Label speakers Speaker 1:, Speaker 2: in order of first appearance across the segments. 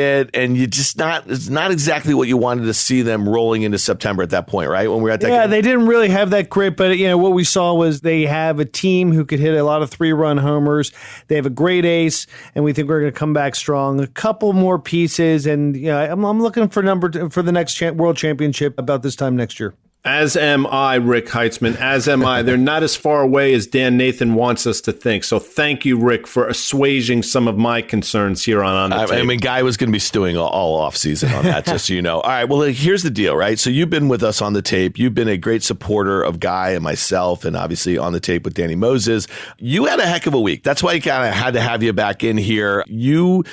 Speaker 1: it, and it's not exactly what you wanted to see them rolling into September at that point, right? When we were at that game.
Speaker 2: They didn't really have that grit, but what we saw was they have a team who could hit a lot of 3-run homers. They have a great ace, and we think we're going to come back strong. A couple more pieces, and I'm looking for the next World Championship about this time next year.
Speaker 3: As am I, Rick Heitzmann. As am I. They're not as far away as Dan Nathan wants us to think. So thank you, Rick, for assuaging some of my concerns here on the tape.
Speaker 1: I mean, Guy was going to be stewing all off season on that, just so you know. All right, well, here's the deal, right? So you've been with us on the tape. You've been a great supporter of Guy and myself, and obviously on the tape with Danny Moses. You had a heck of a week. That's why you kind of had to have you back in here. You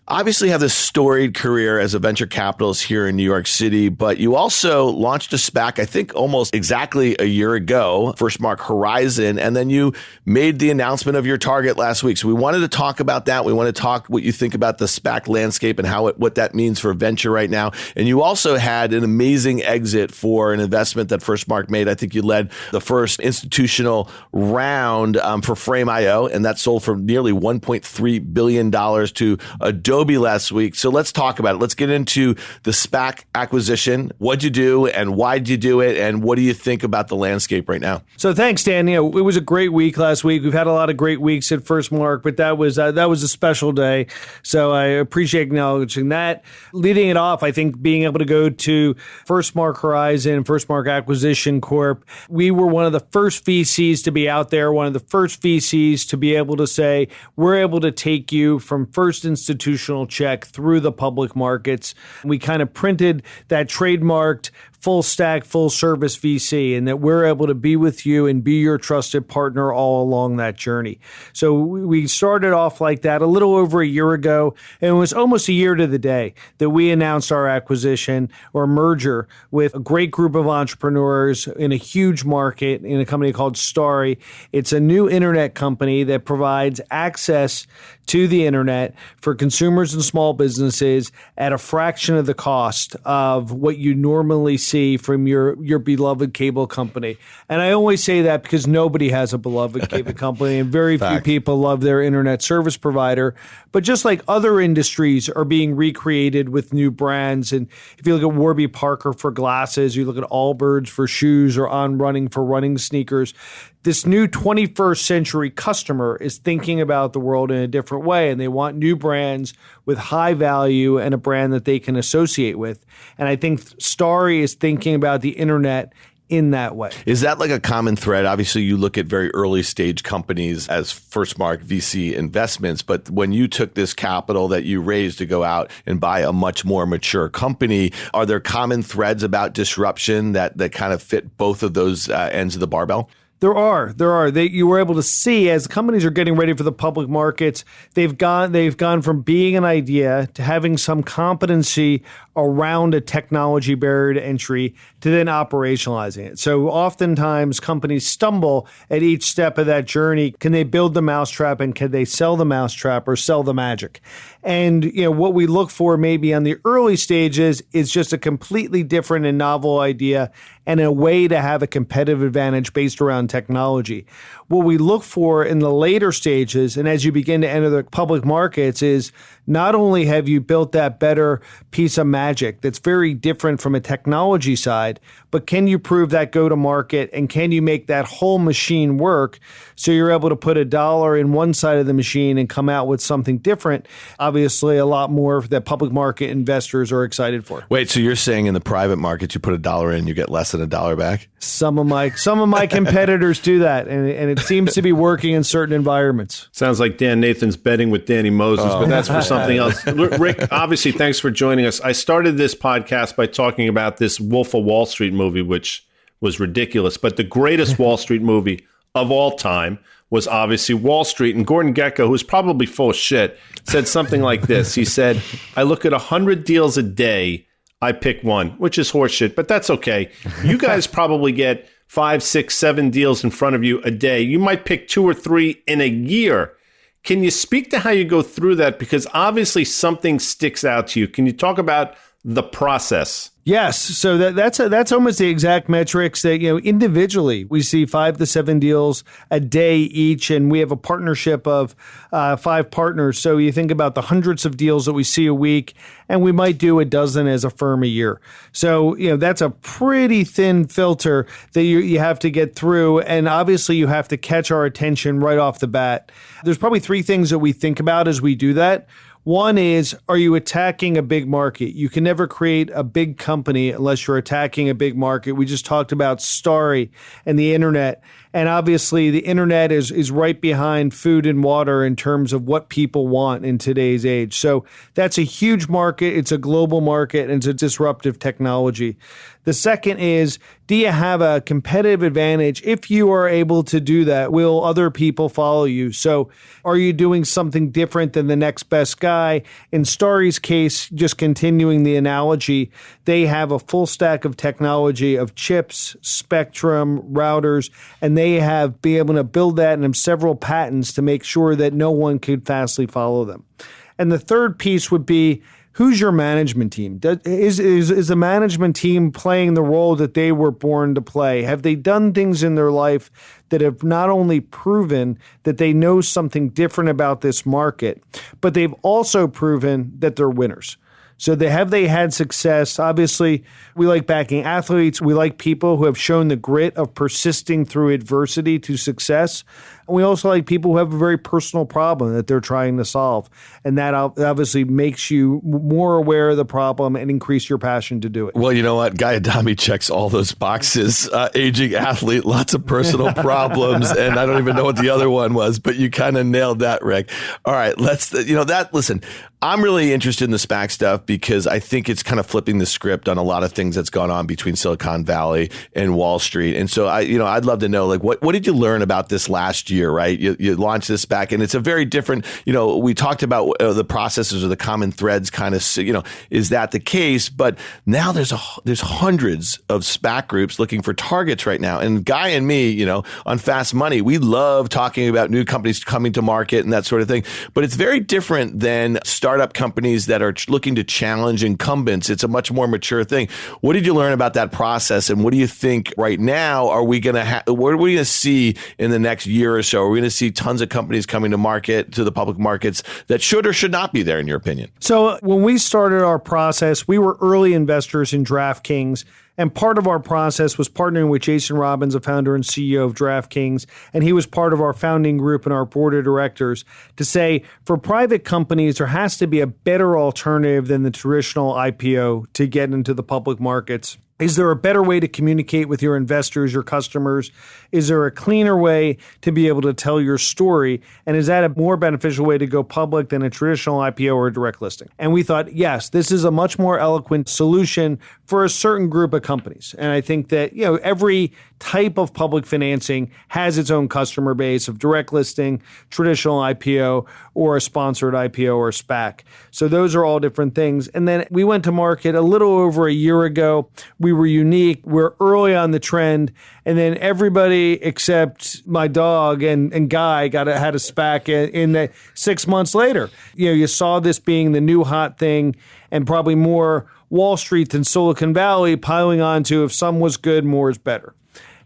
Speaker 1: obviously have this storied career as a venture capitalist here in New York City, but you also launched a SPAC, I think almost exactly a year ago, FirstMark Horizon, and then you made the announcement of your target last week. So we wanted to talk about that. We want to talk what you think about the SPAC landscape and what that means for venture right now. And you also had an amazing exit for an investment that FirstMark made. I think you led the first institutional round for Frame.io, and that sold for nearly $1.3 billion to Adobe last week. So let's talk about it. Let's get into the SPAC acquisition. What'd you do and why'd you do it? And what do you think about the landscape right now?
Speaker 2: So thanks, Dan. It was a great week last week. We've had a lot of great weeks at FirstMark, but that was a special day. So I appreciate acknowledging that. Leading it off, I think being able to go to FirstMark Horizon, FirstMark Acquisition Corp, we were one of the first VCs to be out there, one of the first VCs to be able to say, we're able to take you from first institutional check through the public markets. We kind of printed that trademarked full stack, full service VC, and that we're able to be with you and be your trusted partner all along that journey. So we started off like that a little over a year ago, and it was almost a year to the day that we announced our acquisition or merger with a great group of entrepreneurs in a huge market in a company called Starry. It's a new internet company that provides access to the internet for consumers and small businesses at a fraction of the cost of what you normally see from your beloved cable company. And I always say that because nobody has a beloved cable company and very few people love their internet service provider. But just like other industries are being recreated with new brands, and if you look at Warby Parker for glasses, you look at Allbirds for shoes, or On Running for running sneakers, this new 21st century customer is thinking about the world in a different way, and they want new brands with high value and a brand that they can associate with. And I think Starry is thinking about the internet in that way.
Speaker 1: Is that like a common thread? Obviously, you look at very early stage companies as FirstMark VC investments, but when you took this capital that you raised to go out and buy a much more mature company, are there common threads about disruption that kind of fit both of those ends of the barbell?
Speaker 2: There are. You were able to see as companies are getting ready for the public markets, they've gone from being an idea to having some competency around a technology barrier to entry to then operationalizing it. So oftentimes companies stumble at each step of that journey. Can they build the mousetrap, and can they sell the mousetrap or sell the magic? And what we look for maybe on the early stages is just a completely different and novel idea and a way to have a competitive advantage based around technology. What we look for in the later stages, and as you begin to enter the public markets, is not only have you built that better piece of magic that's very different from a technology side, but can you prove that go-to-market, and can you make that whole machine work so you're able to put $1 in one side of the machine and come out with something different? Obviously, a lot more that public market investors are excited for.
Speaker 1: Wait, so you're saying in the private market, you put $1 in, you get less than $1 back?
Speaker 2: Some of my competitors do that, and it seems to be working in certain environments.
Speaker 3: Sounds like Dan Nathan's betting with Danny Moses, but that's for something else. Rick, obviously, thanks for joining us. I started this podcast by talking about this Wolf of Wall Street movie, which was ridiculous. But the greatest Wall Street movie of all time was obviously Wall Street. And Gordon Gekko, who's probably full of shit, said something like this. He said, I look at 100 deals a day, I pick one, which is horseshit, but that's okay. You guys probably get 5, 6, 7 deals in front of you a day. You might pick 2 or 3 in a year. Can you speak to how you go through that? Because obviously something sticks out to you. Can you talk about the process?
Speaker 2: Yes. So that's almost the exact metrics that, individually we see 5 to 7 deals a day each. And we have a partnership of 5 partners. So you think about the hundreds of deals that we see a week, and we might do a dozen as a firm a year. So, that's a pretty thin filter that you have to get through. And obviously you have to catch our attention right off the bat. There's probably 3 things that we think about as we do that. One is, are you attacking a big market? You can never create a big company unless you're attacking a big market. We just talked about Starry and the internet. And obviously the internet is right behind food and water in terms of what people want in today's age. So that's a huge market. It's a global market, and it's a disruptive technology. The second is, do you have a competitive advantage? If you are able to do that, will other people follow you? So are you doing something different than the next best guy? In Starry's case, just continuing the analogy, they have a full stack of technology of chips, spectrum, routers, and they have been able to build that and have several patents to make sure that no one could fastly follow them. And the third piece would be, who's your management team? Is the management team playing the role that they were born to play? Have they done things in their life that have not only proven that they know something different about this market, but they've also proven that they're winners? So have they had success? Obviously, we like backing athletes. We like people who have shown the grit of persisting through adversity to success. And we also like people who have a very personal problem that they're trying to solve. And that obviously makes you more aware of the problem and increase your passion to do it.
Speaker 1: Well, you know what? Guy Adami checks all those boxes. Aging athlete, lots of personal problems. And I don't even know what the other one was, but you kind of nailed that, Rick. All right, listen, I'm really interested in the SPAC stuff because I think it's kind of flipping the script on a lot of things that's gone on between Silicon Valley and Wall Street. And so I'd love to know, what did you learn about this last year, right? You launched this SPAC, and it's a very different, we talked about the processes or the common threads kind of, is that the case? But now there's hundreds of SPAC groups looking for targets right now. And Guy and me, on Fast Money, we love talking about new companies coming to market and that sort of thing. But it's very different than startup companies that are looking to challenge incumbents. It's a much more mature thing. What did you learn about that process, and what do you think right now what are we going to see in the next year or so? Are we going to see tons of companies coming to market, to the public markets, that should or should not be there, in your opinion?
Speaker 2: So when we started our process, we were early investors in DraftKings. And part of our process was partnering with Jason Robbins, the founder and CEO of DraftKings. And he was part of our founding group and our board of directors to say, for private companies, there has to be a better alternative than the traditional IPO to get into the public markets. Is there a better way to communicate with your investors, your customers? Is there a cleaner way to be able to tell your story? And is that a more beneficial way to go public than a traditional IPO or a direct listing? And we thought, yes, this is a much more eloquent solution for a certain group of companies. And I think that, every type of public financing has its own customer base of direct listing, traditional IPO, or a sponsored IPO or SPAC. So those are all different things. And then we went to market a little over a year ago. We were unique. We're early on the trend. And then everybody except my dog and Guy had a SPAC in 6 months later. You saw this being the new hot thing, and probably more Wall Street than Silicon Valley piling onto, if some was good, more is better.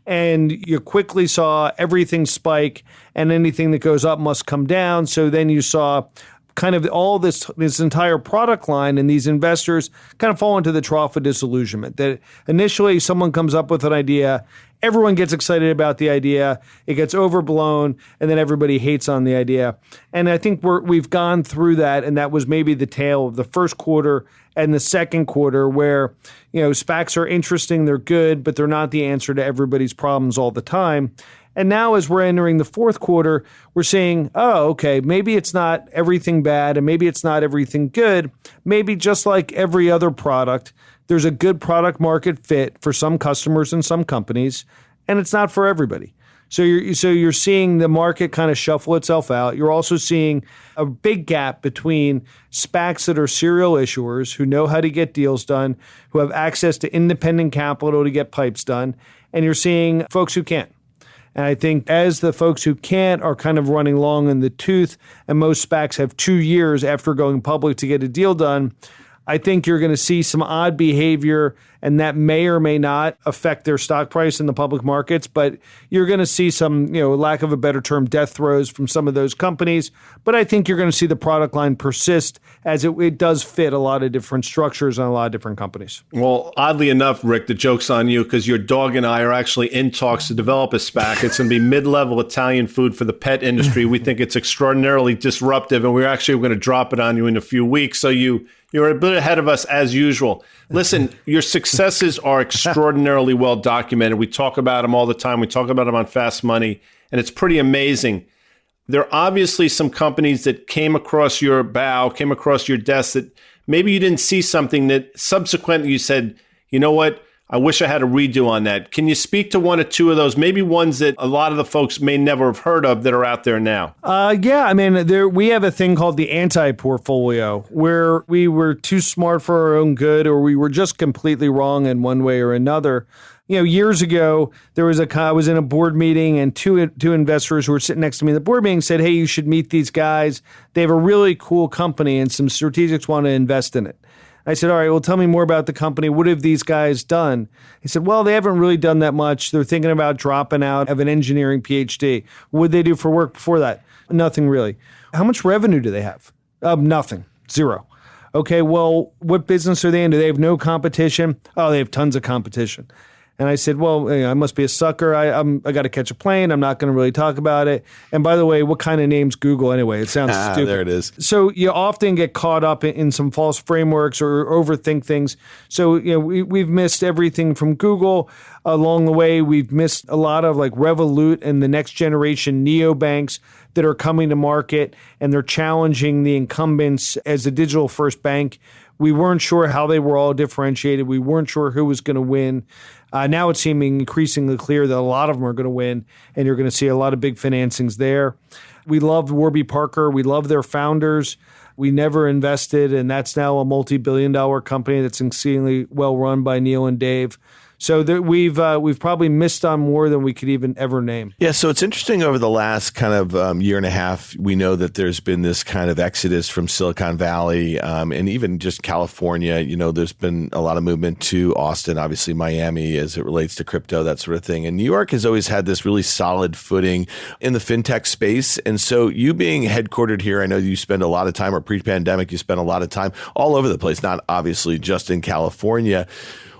Speaker 2: And you quickly saw everything spike, and anything that goes up must come down. So then you saw kind of all this entire product line, and these investors kind of fall into the trough of disillusionment. That initially someone comes up with an idea, everyone gets excited about the idea, it gets overblown, and then everybody hates on the idea. And I think we've gone through that, and that was maybe the tale of the first quarter and the second quarter, where SPACs are interesting, they're good, but they're not the answer to everybody's problems all the time. And now as we're entering the fourth quarter, we're saying, oh, okay, maybe it's not everything bad and maybe it's not everything good. Maybe just like every other product, there's a good product market fit for some customers and some companies, and it's not for everybody. So you're seeing the market kind of shuffle itself out. You're also seeing a big gap between SPACs that are serial issuers who know how to get deals done, who have access to independent capital to get pipes done, and you're seeing folks who can't. And I think as the folks who can't are kind of running long in the tooth, and most SPACs have 2 years after going public to get a deal done, I think you're going to see some odd behavior, and that may or may not affect their stock price in the public markets. But you're going to see some, lack of a better term, death throes from some of those companies. But I think you're going to see the product line persist as it does fit a lot of different structures and a lot of different companies.
Speaker 3: Well, oddly enough, Rick, the joke's on you because your dog and I are actually in talks to develop a SPAC. It's going to be mid-level Italian food for the pet industry. We think it's extraordinarily disruptive, and we're actually going to drop it on you in a few weeks. So you're a bit ahead of us as usual. Listen, your successes are extraordinarily well documented. We talk about them all the time. We talk about them on Fast Money, and it's pretty amazing. There are obviously some companies that came across your bow, came across your desk that maybe you didn't see something that subsequently you said, you know what? I wish I had a redo on that. Can you speak to one or two of those, maybe ones that a lot of the folks may never have heard of that are out there now?
Speaker 2: Yeah, I mean, we have a thing called the anti-portfolio, where we were too smart for our own good, or we were just completely wrong in one way or another. Years ago, I was in a board meeting, and two investors who were sitting next to me in the board meeting said, hey, you should meet these guys. They have a really cool company, and some strategics want to invest in it. I said, all right, well, tell me more about the company. What have these guys done? He said, well, they haven't really done that much. They're thinking about dropping out of an engineering PhD. What did they do for work before that? Nothing really. How much revenue do they have? Nothing. Zero. Okay, well, what business are they in? Do they have no competition? Oh, they have tons of competition. And I said, well, I must be a sucker. I got to catch a plane. I'm not going to really talk about it. And by the way, what kind of name's Google anyway? It sounds stupid.
Speaker 1: There it is.
Speaker 2: So you often get caught up in some false frameworks or overthink things. So we've missed everything from Google along the way. We've missed a lot of like Revolut and the next generation neobanks that are coming to market, and they're challenging the incumbents as a digital first bank. We weren't sure how they were all differentiated. We weren't sure who was going to win. Now it's seeming increasingly clear that a lot of them are going to win, and you're going to see a lot of big financings there. We loved Warby Parker. We love their founders. We never invested, and that's now a multi-billion-dollar company that's exceedingly well run by Neil and Dave. So we've probably missed on more than we could even ever name.
Speaker 1: Yeah, so it's interesting over the last kind of year and a half, we know that there's been this kind of exodus from Silicon Valley and even just California. There's been a lot of movement to Austin, obviously Miami as it relates to crypto, that sort of thing. And New York has always had this really solid footing in the fintech space. And so you being headquartered here, I know you spend a lot of time, or pre-pandemic, you spent a lot of time all over the place, not obviously just in California.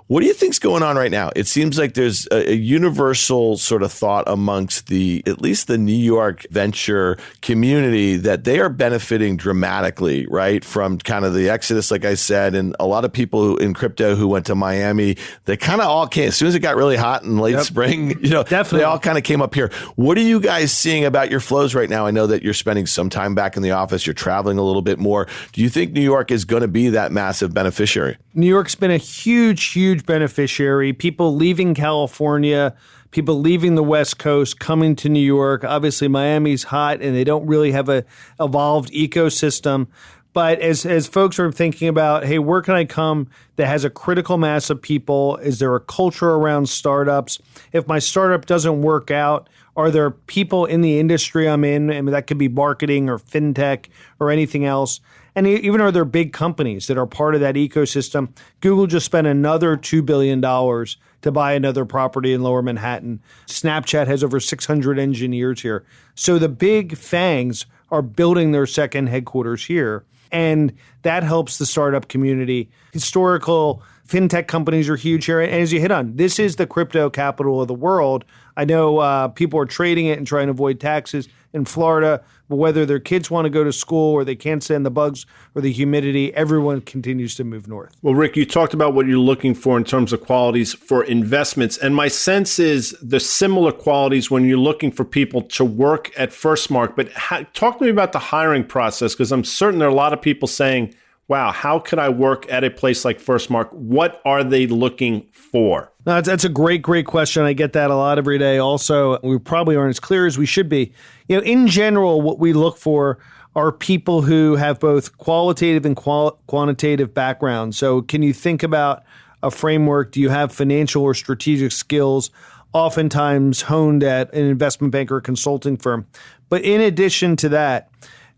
Speaker 1: What do you think's going on right now? It seems like there's a universal sort of thought amongst at least the New York venture community that they are benefiting dramatically, right? From kind of the exodus, like I said, and a lot of people in crypto who went to Miami, they kind of all came, as soon as it got really hot in late spring,
Speaker 2: Definitely.
Speaker 1: They all kind of came up here. What are you guys seeing about your flows right now? I know that you're spending some time back in the office, you're traveling a little bit more. Do you think New York is going to be that massive beneficiary?
Speaker 2: New York's been a huge beneficiary. People leaving California, people leaving the West Coast, coming to New York. Obviously, Miami's hot, and they don't really have a evolved ecosystem. But as folks are thinking about, hey, where can I come that has a critical mass of people? Is there a culture around startups? If my startup doesn't work out, are there people in the industry I'm in? I mean, that could be marketing or fintech or anything else. And even are there big companies that are part of that ecosystem? Google just spent another $2 billion to buy another property in Lower Manhattan. Snapchat has over 600 engineers here. So the big FANGs are building their second headquarters here. And that helps the startup community. Historical fintech companies are huge here. And as you hit on, this is the crypto capital of the world. I know people are trading it and trying to avoid taxes in Florida, but whether their kids want to go to school or they can't stand the bugs or the humidity, everyone continues to move north.
Speaker 3: Well, Rick, you talked about what you're looking for in terms of qualities for investments. And my sense is the similar qualities when you're looking for people to work at FirstMark. But talk to me about the hiring process, because I'm certain there are a lot of people saying, wow, how could I work at a place like FirstMark? What are they looking for?
Speaker 2: No, that's a great question. I get that a lot every day. Also, we probably aren't as clear as we should be. In general, what we look for are people who have both qualitative and quantitative backgrounds. So can you think about a framework? Do you have financial or strategic skills, oftentimes honed at an investment bank or consulting firm? But in addition to that,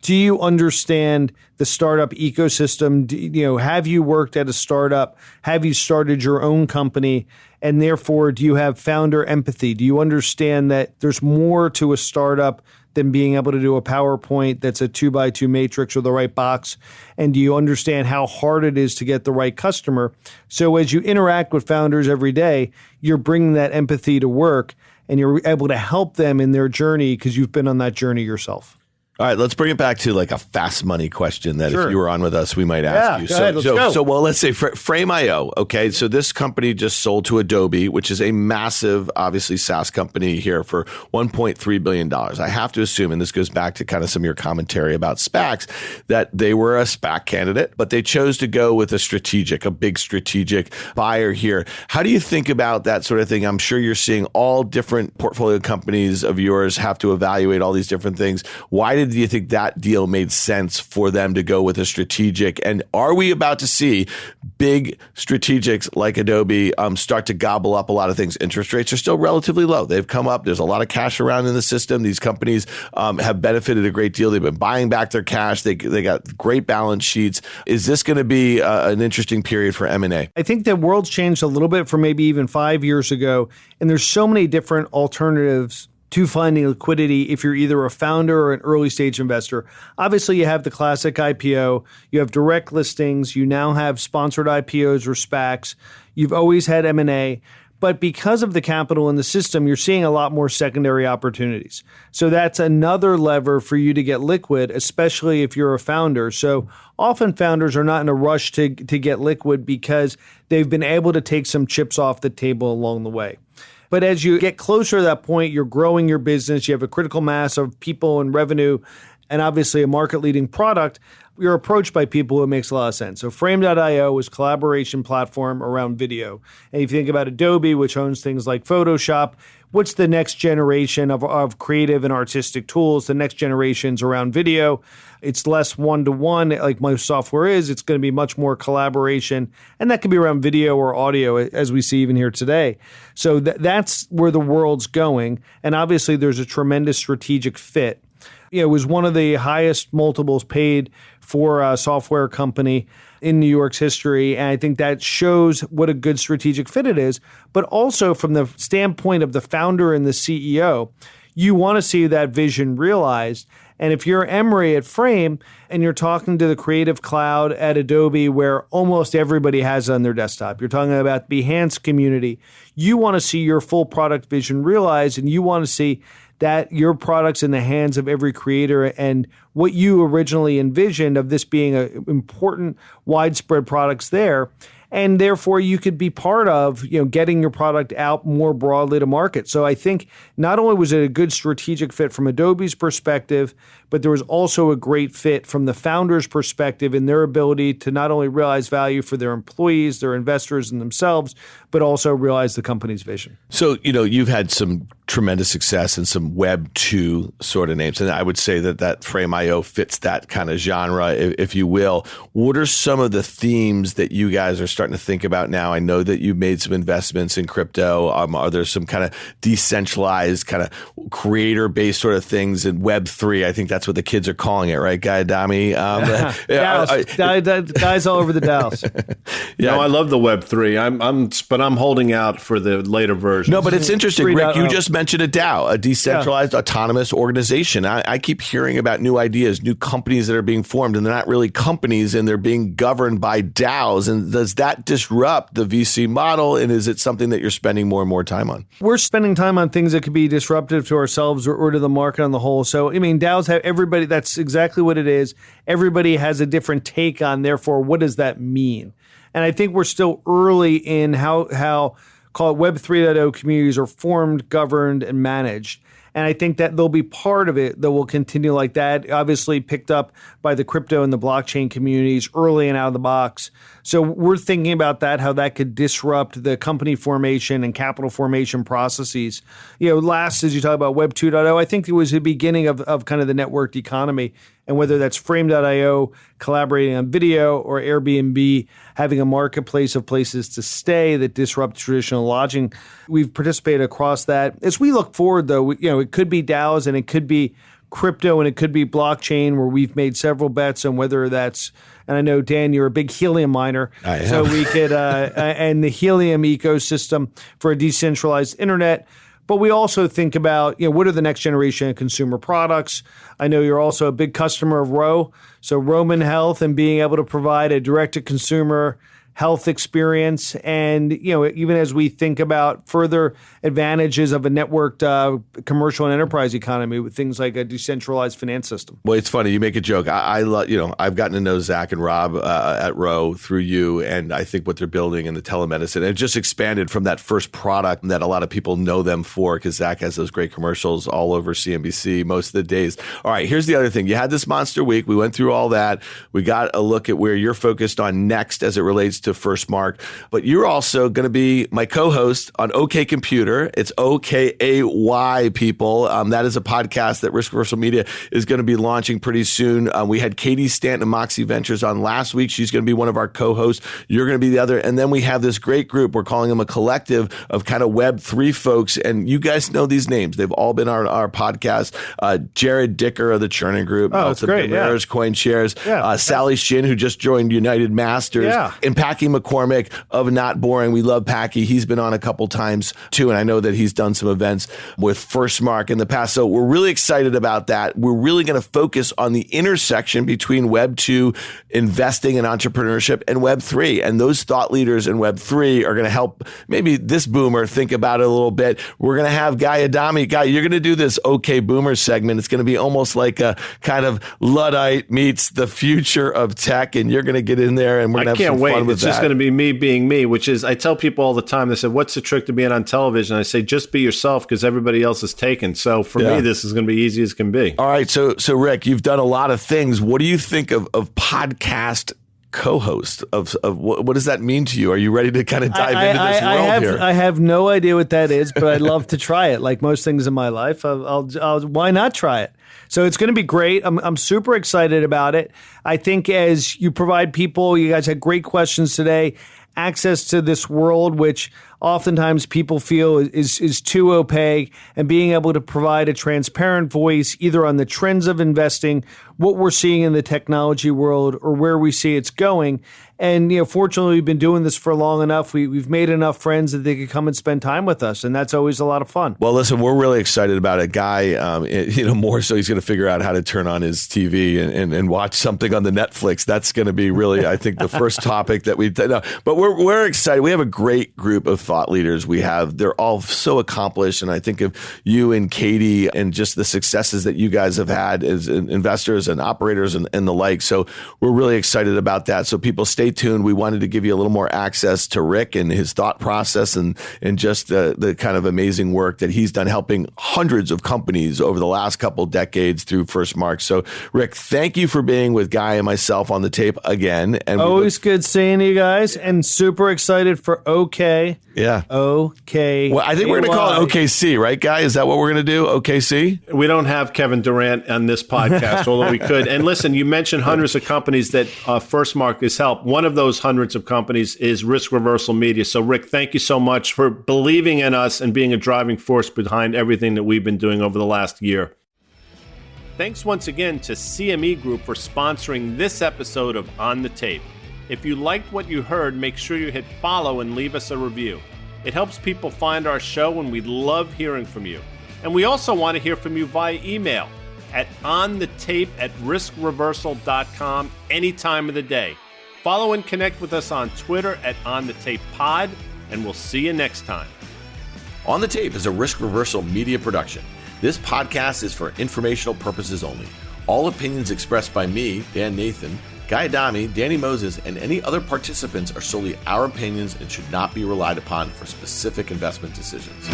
Speaker 2: Do you understand the startup ecosystem? Have you worked at a startup? Have you started your own company? And therefore, do you have founder empathy? Do you understand that there's more to a startup than being able to do a PowerPoint that's a 2x2 matrix or the right box? And do you understand how hard it is to get the right customer? So as you interact with founders every day, you're bringing that empathy to work and you're able to help them in their journey because you've been on that journey yourself.
Speaker 1: All right, let's bring it back to like a fast money question that if you were on with us, we might ask you.
Speaker 2: Go ahead, let's go.
Speaker 1: Well, let's say Frame.io. Okay, so this company just sold to Adobe, which is a massive, obviously, SaaS company here for $1.3 billion. I have to assume, and this goes back to kind of some of your commentary about SPACs, that they were a SPAC candidate, but they chose to go with a big strategic buyer here. How do you think about that sort of thing? I'm sure you're seeing all different portfolio companies of yours have to evaluate all these different things. Why do you think that deal made sense for them to go with a strategic? And are we about to see big strategics like Adobe start to gobble up a lot of things? Interest rates are still relatively low. They've come up. There's a lot of cash around in the system. These companies have benefited a great deal. They've been buying back their cash. They got great balance sheets. Is this going to be an interesting period for M&A?
Speaker 2: I think the world's changed a little bit from maybe even 5 years ago. And there's so many different alternatives to finding liquidity if you're either a founder or an early stage investor. Obviously, you have the classic IPO, you have direct listings, you now have sponsored IPOs or SPACs, you've always had M&A, but because of the capital in the system, you're seeing a lot more secondary opportunities. So that's another lever for you to get liquid, especially if you're a founder. So often founders are not in a rush to get liquid because they've been able to take some chips off the table along the way. But as you get closer to that point, you're growing your business, you have a critical mass of people and revenue, and obviously a market-leading product, you're approached by people who makes a lot of sense. So Frame.io is a collaboration platform around video. And if you think about Adobe, which owns things like Photoshop, what's the next generation of creative and artistic tools? The next generation's around video. It's less one-to-one like most software is. It's going to be much more collaboration. And that could be around video or audio, as we see even here today. So that's where the world's going. And obviously, there's a tremendous strategic fit. It was one of the highest multiples paid for a software company in New York's history. And I think that shows what a good strategic fit it is. But also from the standpoint of the founder and the CEO, you want to see that vision realized. And if you're Emery at Frame and you're talking to the Creative Cloud at Adobe, where almost everybody has it on their desktop, you're talking about the Behance community, you want to see your full product vision realized, and you want to see that your product's in the hands of every creator and what you originally envisioned of this being an important widespread products there. And therefore, you could be part of, getting your product out more broadly to market. So I think not only was it a good strategic fit from Adobe's perspective, but there was also a great fit from the founder's perspective in their ability to not only realize value for their employees, their investors, and themselves, but also realize the company's vision.
Speaker 1: So, you've had some tremendous success in some Web 2 sort of names, and I would say that Frame.io fits that kind of genre, if you will. What are some of the themes that you guys are starting to think about now? I know that you've made some investments in crypto. Are there some kind of decentralized, kind of creator-based sort of things in Web 3? I think that's what the kids are calling it, right, Guy Adami?
Speaker 2: Guys all over the DAOs.
Speaker 1: Yeah,
Speaker 3: no, I love the Web 3. But I'm holding out for the later version.
Speaker 1: No, but it's interesting, Rick. You just mentioned a DAO, a decentralized autonomous organization. I keep hearing about new ideas, new companies that are being formed, and they're not really companies, and they're being governed by DAOs. And does that disrupt the VC model? And is it something that you're spending more and more time on?
Speaker 2: We're spending time on things that could be disruptive to ourselves or to the market on the whole. So, DAOs have everybody. That's exactly what it is. Everybody has a different take on, therefore, what does that mean? And I think we're still early in how call it Web 3.0 communities are formed, governed, and managed. And I think that they'll be part of it that will continue like that, obviously picked up by the crypto and the blockchain communities early and out of the box. So we're thinking about that, how that could disrupt the company formation and capital formation processes. Last, as you talk about Web 2.0, I think it was the beginning of kind of the networked economy. And whether that's Frame.io collaborating on video or Airbnb having a marketplace of places to stay that disrupt traditional lodging, we've participated across that. As we look forward, though, it could be DAOs and it could be crypto, and it could be blockchain, where we've made several bets on whether that's, and I know, Dan, you're a big helium miner.
Speaker 1: I am.
Speaker 2: So we could, and the helium ecosystem for a decentralized internet. But we also think about, what are the next generation of consumer products? I know you're also a big customer of Ro. So Roman Health and being able to provide a direct-to-consumer health experience. And, even as we think about further advantages of a networked commercial and enterprise economy with things like a decentralized finance system.
Speaker 1: Well, it's funny. You make a joke. I love, I've gotten to know Zach and Rob at Ro through you, and I think what they're building in the telemedicine, it just expanded from that first product that a lot of people know them for, because Zach has those great commercials all over CNBC most of the days. All right, here's the other thing. You had this monster week. We went through all that. We got a look at where you're focused on next as it relates to FirstMark, but you're also going to be my co-host on OK Computer. It's OKAY, people. That is a podcast that Risk Reversal Media is going to be launching pretty soon. We had Katie Stanton of Moxie Ventures on last week. She's going to be one of our co-hosts. You're going to be the other. And then we have this great group. We're calling them a collective of kind of Web3 folks. And you guys know these names. They've all been on our podcast. Jared Dicker of the Churning Group.
Speaker 2: Oh, that's great.
Speaker 1: Yeah. Coin Shares. Yeah. Sally Shin, who just joined United Masters.
Speaker 2: Yeah.
Speaker 1: And Packy McCormick of Not Boring. We love Packy. He's been on a couple times too. And I know that he's done some events with FirstMark in the past. So we're really excited about that. We're really going to focus on the intersection between Web 2 investing and entrepreneurship and Web 3. And those thought leaders in Web 3 are going to help maybe this boomer think about it a little bit. We're going to have Guy Adami. Guy, you're going to do this OK Boomer segment. It's going to be almost like a kind of Luddite meets the future of tech. And you're going to get in there and we're going to have some fun with
Speaker 3: it's
Speaker 1: that.
Speaker 3: Just going to be me being me, which is, I tell people all the time, they said, what's the trick to being on television? I say, just be yourself, because everybody else is taken. So for me, this is going to be easy as can be.
Speaker 1: All right. So Rick, you've done a lot of things. What do you think of podcast co-host of what does that mean to you? Are you ready to kind of dive into this world here?
Speaker 2: I have no idea what that is, but I'd love to try it. Like most things in my life, I'll why not try it? So it's going to be great. I'm super excited about it. I think as you provide people, you guys had great questions today, access to this world, which oftentimes people feel is too opaque, and being able to provide a transparent voice either on the trends of investing, what we're seeing in the technology world, or where we see it's going. And, fortunately, we've been doing this for long enough. We've made enough friends that they could come and spend time with us. And that's always a lot of fun.
Speaker 1: Well, listen, we're really excited about it. Guy, more so he's going to figure out how to turn on his TV and watch something on the Netflix. That's going to be really, I think, the first topic that we no, but we're excited. We have a great group of thought leaders. They're all so accomplished. And I think of you and Katie and just the successes that you guys have had as investors and operators and the like. So we're really excited about that. So people stay tuned. We wanted to give you a little more access to Rick and his thought process and just the kind of amazing work that he's done helping hundreds of companies over the last couple decades through FirstMark. So Rick, thank you for being with Guy and myself on the tape again. And
Speaker 2: always good seeing you guys, and super excited for OK.
Speaker 1: Yeah.
Speaker 2: OK.
Speaker 1: Well, I think we're going to call it OKC, right, Guy? Is that what we're going to do? OKC?
Speaker 3: We don't have Kevin Durant on this podcast, although we could. And listen, you mentioned hundreds of companies that FirstMark has helped. One of those hundreds of companies is Risk Reversal Media. So, Rick, thank you so much for believing in us and being a driving force behind everything that we've been doing over the last year. Thanks once again to CME Group for sponsoring this episode of On the Tape. If you liked what you heard, make sure you hit follow and leave us a review. It helps people find our show, and we love hearing from you. And we also want to hear from you via email at onthetape@riskreversal.com any time of the day. Follow and connect with us on Twitter at OnTheTapePod, and we'll see you next time.
Speaker 1: On the Tape is a Risk Reversal media production. This podcast is for informational purposes only. All opinions expressed by me, Dan Nathan, Guy Adami, Danny Moses, and any other participants are solely our opinions and should not be relied upon for specific investment decisions.